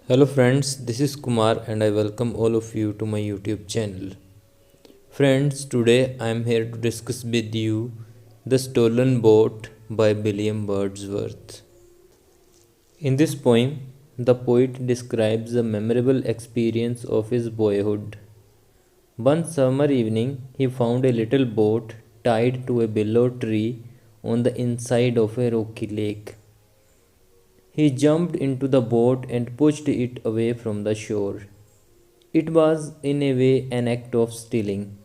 Hello friends, this is Kumar and I welcome all of you to my YouTube channel. Friends, today I am here to discuss with you The Stolen Boat by William Wordsworth. In this poem, the poet describes a memorable experience of his boyhood. One summer evening, he found a little boat tied to a willow tree on the inside of a rocky lake. He jumped into the boat and pushed it away from the shore. It was, in a way, an act of stealing.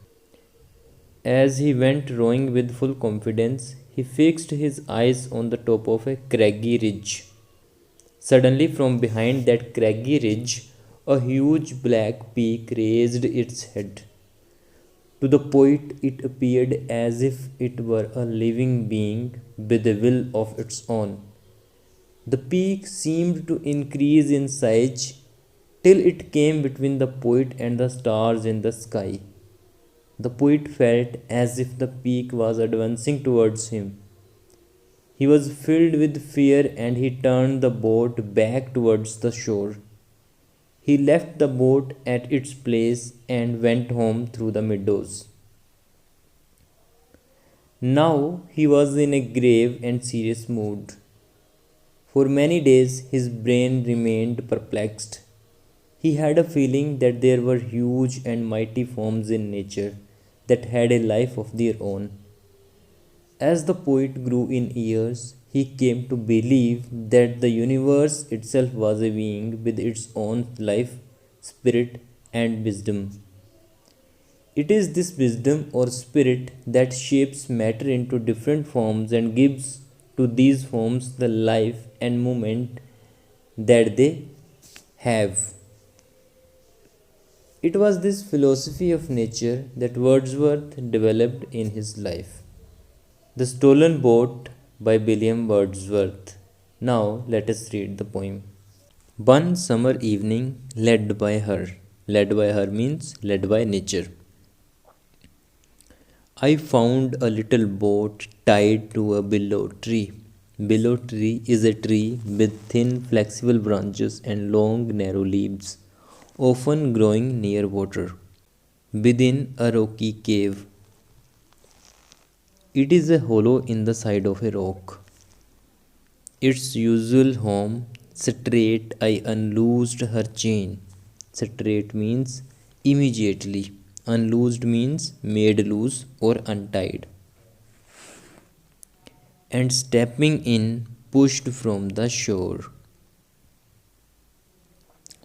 As he went rowing with full confidence, he fixed his eyes on the top of a craggy ridge. Suddenly, from behind that craggy ridge, a huge black peak raised its head. To the poet, it appeared as if it were a living being with a will of its own. The peak seemed to increase in size till it came between the poet and the stars in the sky. The poet felt as if the peak was advancing towards him. He was filled with fear and he turned the boat back towards the shore. He left the boat at its place and went home through the meadows. Now he was in a grave and serious mood. For many days his brain remained perplexed. He had a feeling that there were huge and mighty forms in nature that had a life of their own. As the poet grew in years, he came to believe that the universe itself was a being with its own life, spirit, and wisdom. It is this wisdom or spirit that shapes matter into different forms and gives to these forms the life and movement that they have. It was this philosophy of nature that Wordsworth developed in his life. The Stolen Boat by William Wordsworth. Now let us read the poem. One summer evening, led by her. Led by her means led by nature. I found a little boat tied to a willow tree. Willow tree is a tree with thin, flexible branches and long, narrow leaves, often growing near water. Within a rocky cave. It is a hollow in the side of a rock. Its usual home, straight, I unloosed her chain. Straight means immediately. Unloosed means made loose or untied. And stepping in, pushed from the shore.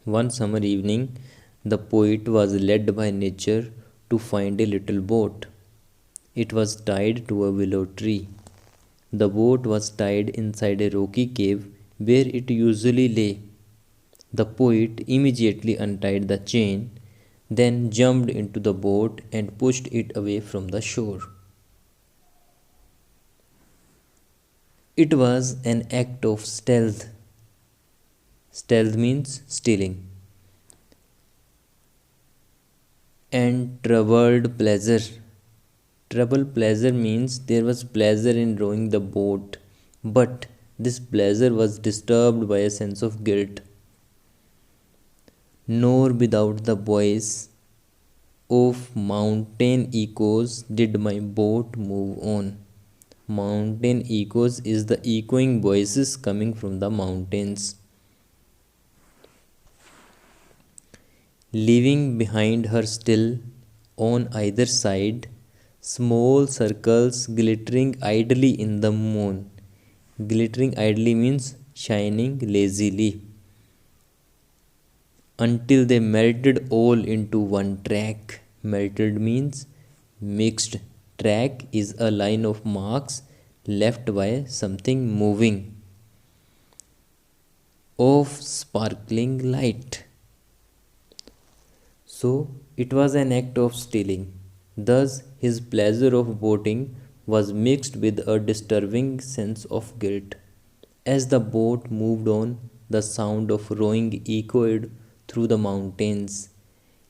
One summer evening, the poet was led by nature to find a little boat. It was tied to a willow tree. The boat was tied inside a rocky cave where it usually lay. The poet immediately untied the chain, then jumped into the boat and pushed it away from the shore. It was an act of stealth. Stealth means stealing. And troubled pleasure. Troubled pleasure means there was pleasure in rowing the boat, but this pleasure was disturbed by a sense of guilt. Nor without the voice of mountain echoes did my boat move on. Mountain echoes is the echoing voices coming from the mountains. Leaving behind her still, on either side, small circles glittering idly in the moon. Glittering idly means shining lazily. Until they melted all into one track. Melted means mixed. Track is a line of marks left by something moving. Of sparkling light. So it was an act of stealing. Thus his pleasure of boating was mixed with a disturbing sense of guilt. As the boat moved on, the sound of rowing echoed through the mountains.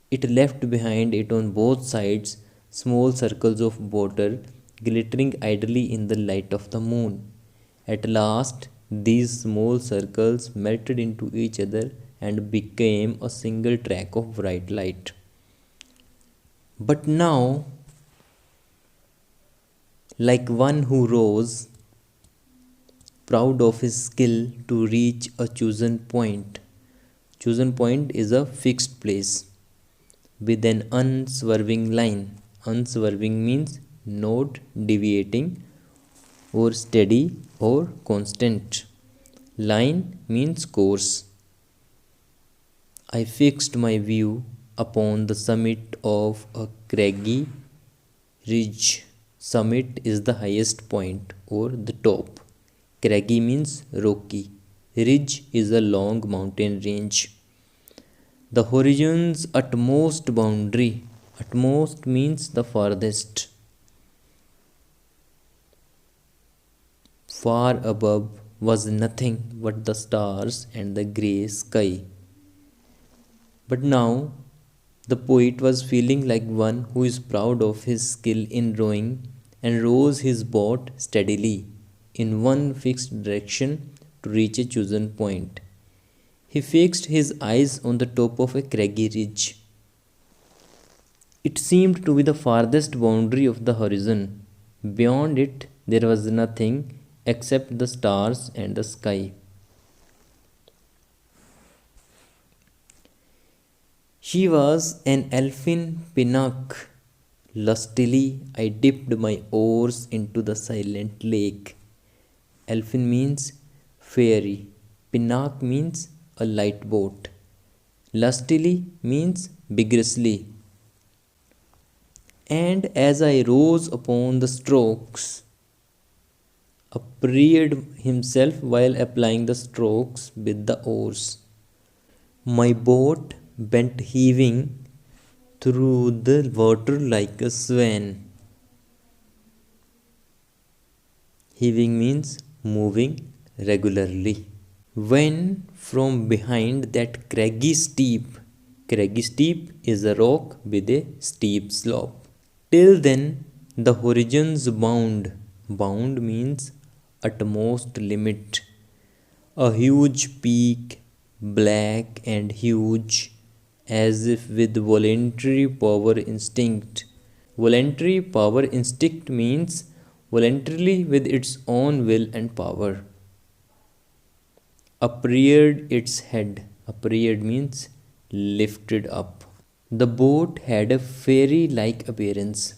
It left behind it on both sides small circles of water glittering idly in the light of the moon. At last, these small circles melted into each other and became a single track of bright light. But now, like one who rose, proud of his skill to reach a chosen point. Chosen point is a fixed place with an unswerving line. Unswerving means not deviating or steady or constant. Line means course. I fixed my view upon the summit of a craggy ridge. Summit is the highest point or the top. Craggy means rocky. Ridge is a long mountain range. The horizon's utmost boundary. Utmost means the farthest. Far above was nothing but the stars and the grey sky. But now the poet was feeling like one who is proud of his skill in rowing and rows his boat steadily in one fixed direction to reach a chosen point. He fixed his eyes on the top of a craggy ridge. It seemed to be the farthest boundary of the horizon. Beyond it, there was nothing except the stars and the sky. She was an elfin pinnace. Lustily, I dipped my oars into the silent lake. Elfin means fairy. Pinnace means a light boat. Lustily means vigorously. And as I rose upon the strokes, appeared himself while applying the strokes with the oars. My boat bent heaving through the water like a swan. Heaving means moving regularly. When from behind that craggy steep is a rock with a steep slope. Till then, the horizon's bound means utmost limit. A huge peak, black and huge, as if with voluntary power instinct. Voluntary power instinct means voluntarily with its own will and power. Upreared its head. Upreared means lifted up. The boat had a fairy-like appearance.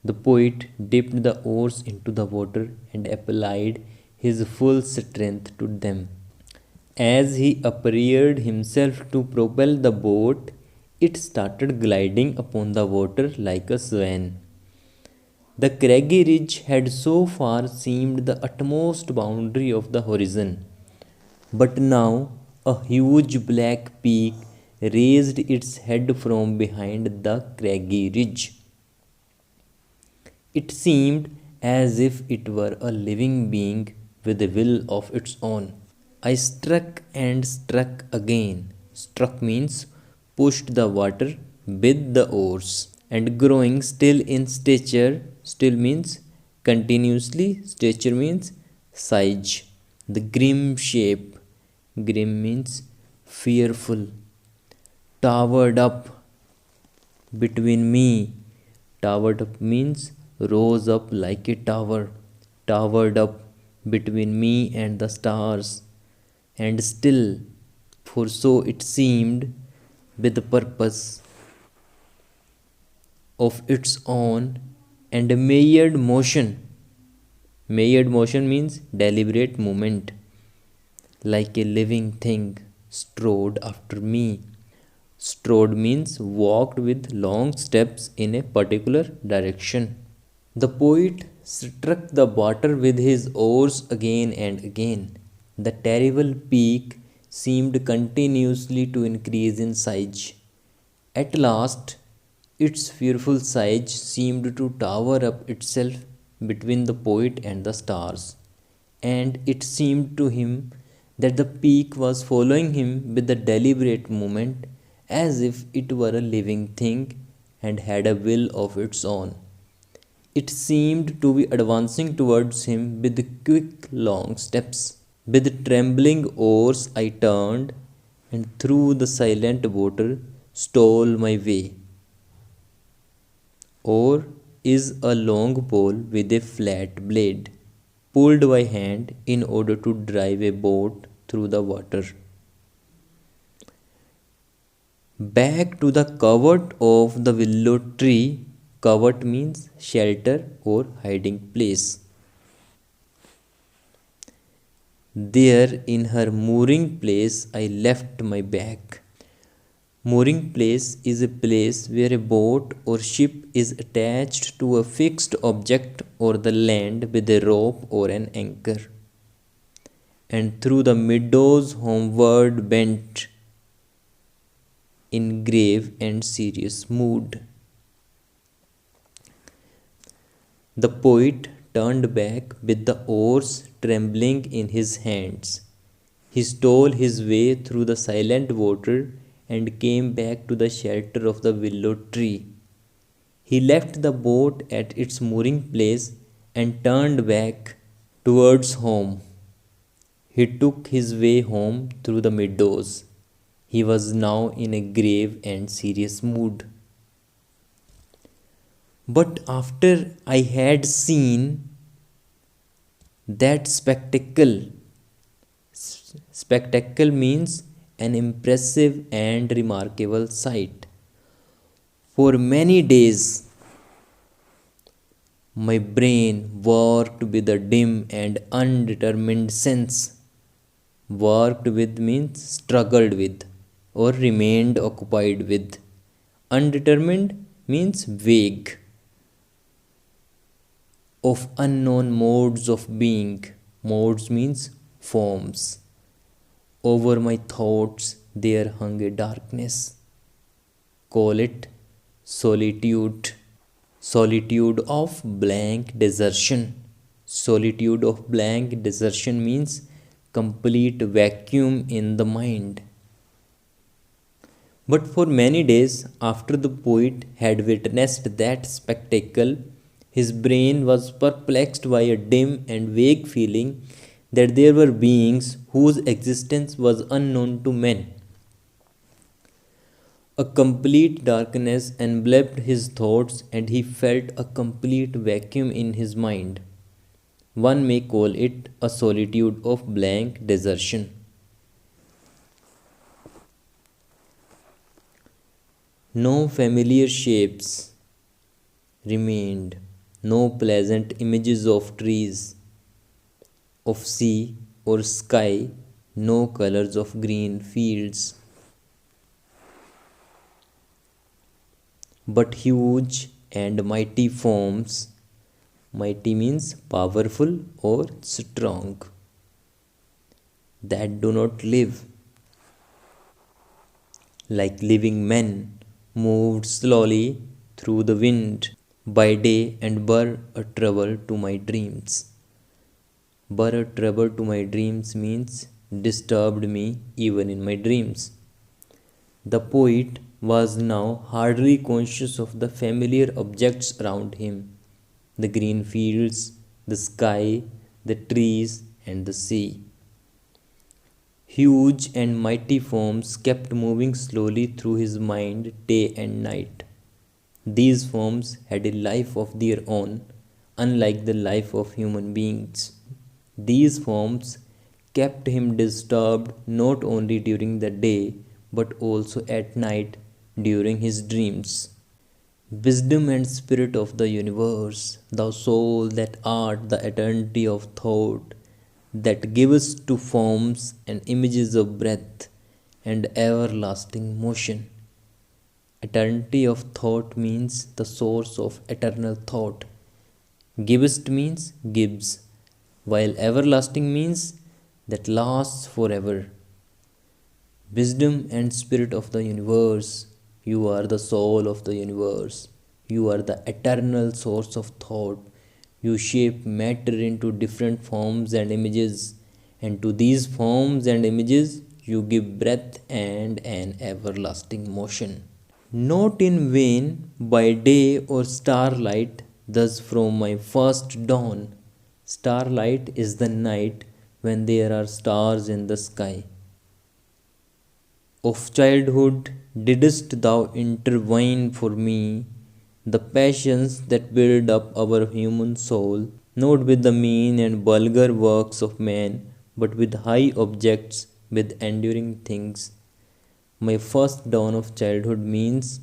The poet dipped the oars into the water and applied his full strength to them. As he upreared himself to propel the boat, it started gliding upon the water like a swan. The craggy ridge had so far seemed the utmost boundary of the horizon, but now a huge black peak raised its head from behind the craggy ridge. It seemed as if it were a living being with a will of its own. I struck and struck again. Struck means pushed the water with the oars. And growing still in stature, still means continuously, stature means size. The grim shape, grim means fearful, towered up between me. Towered up means rose up like a tower, towered up between me and the stars. And still, for so it seemed, with the purpose of its own and measured motion. Measured motion means deliberate movement, like a living thing, strode after me. Strode means walked with long steps in a particular direction. The poet struck the water with his oars again and again. The terrible peak seemed continuously to increase in size. At last, its fearful size seemed to tower up itself between the poet and the stars, and it seemed to him that the peak was following him with a deliberate movement as if it were a living thing and had a will of its own. It seemed to be advancing towards him with quick, long steps. With trembling oars I turned, and through the silent water stole my way. Oar is a long pole with a flat blade, pulled by hand in order to drive a boat through the water. Back to the covert of the willow tree. Covert means shelter or hiding place. There in her mooring place I left my bag. Mooring place is a place where a boat or ship is attached to a fixed object or the land with a rope or an anchor. And through the meadows homeward bent in grave and serious mood. The poet turned back with the oars trembling in his hands. He stole his way through the silent water and came back to the shelter of the willow tree. He left the boat at its mooring place and turned back towards home. He took his way home through the meadows. He was now in a grave and serious mood. But after I had seen that spectacle means an impressive and remarkable sight. For many days, my brain worked with a dim and undetermined sense. Worked with means struggled with or remained occupied with. Undetermined means vague. Of unknown modes of being. Modes means forms. Over my thoughts there hung a darkness. Call it solitude. Solitude of blank desertion. Solitude of blank desertion means complete vacuum in the mind. But for many days after the poet had witnessed that spectacle, his brain was perplexed by a dim and vague feeling that there were beings whose existence was unknown to men. A complete darkness enveloped his thoughts and he felt a complete vacuum in his mind. One may call it a solitude of blank desertion. No familiar shapes remained, no pleasant images of trees, of sea or sky, no colors of green fields. But huge and mighty forms, mighty means powerful or strong, that do not live. Like living men, moved slowly through the wind by day and were a trouble to my dreams. Were a trouble to my dreams means disturbed me even in my dreams. The poet was now hardly conscious of the familiar objects around him, the green fields, the sky, the trees, and the sea. Huge and mighty forms kept moving slowly through his mind day and night. These forms had a life of their own, unlike the life of human beings. These forms kept him disturbed not only during the day but also at night during his dreams. Wisdom and spirit of the universe, thou soul that art the eternity of thought, that givest to forms and images of breath and everlasting motion. Eternity of thought means the source of eternal thought. Givest means gives, while everlasting means that lasts forever. Wisdom and spirit of the universe, you are the soul of the universe. You are the eternal source of thought. You shape matter into different forms and images, and to these forms and images you give breath and an everlasting motion. Not in vain, by day or starlight, thus from my first dawn. Starlight is the night when there are stars in the sky. Of childhood didst thou intervene for me the passions that build up our human soul, not with the mean and vulgar works of man, but with high objects, with enduring things. My first dawn of childhood means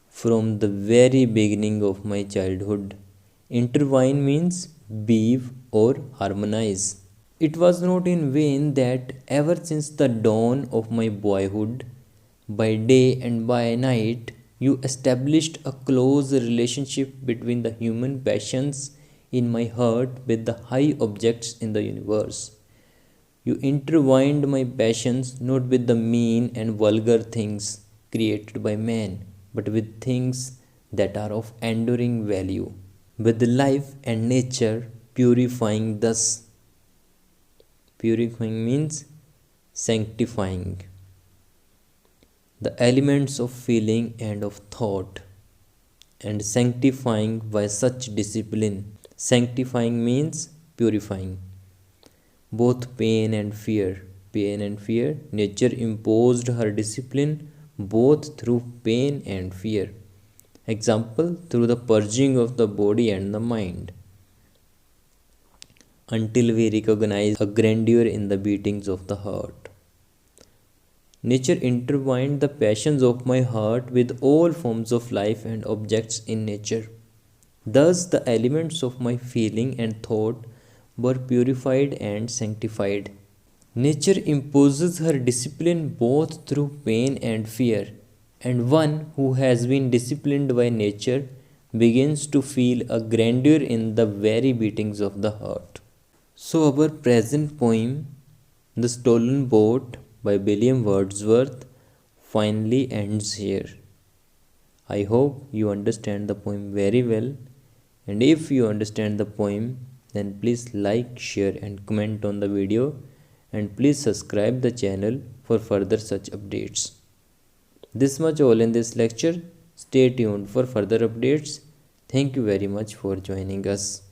from the very beginning of my childhood. Intertwine means weave or harmonize. It was not in vain that ever since the dawn of my boyhood, by day and by night, you established a close relationship between the human passions in my heart with the high objects in the universe. You intertwined my passions not with the mean and vulgar things created by man, but with things that are of enduring value, with life and nature purifying thus. Purifying means sanctifying the elements of feeling and of thought, and sanctifying by such discipline. Sanctifying means purifying both pain and fear. Pain and fear, nature imposed her discipline both through pain and fear. Example, through the purging of the body and the mind, until we recognize a grandeur in the beatings of the heart. Nature intertwined the passions of my heart with all forms of life and objects in nature. Thus, the elements of my feeling and thought were purified and sanctified. Nature imposes her discipline both through pain and fear, and one who has been disciplined by nature begins to feel a grandeur in the very beatings of the heart. So, our present poem, The Stolen Boat by William Wordsworth, finally ends here. I hope you understand the poem very well, and if you understand the poem, then please like, share and comment on the video, and please subscribe the channel for further such updates. This much all in this lecture. Stay tuned for further updates. Thank you very much for joining us.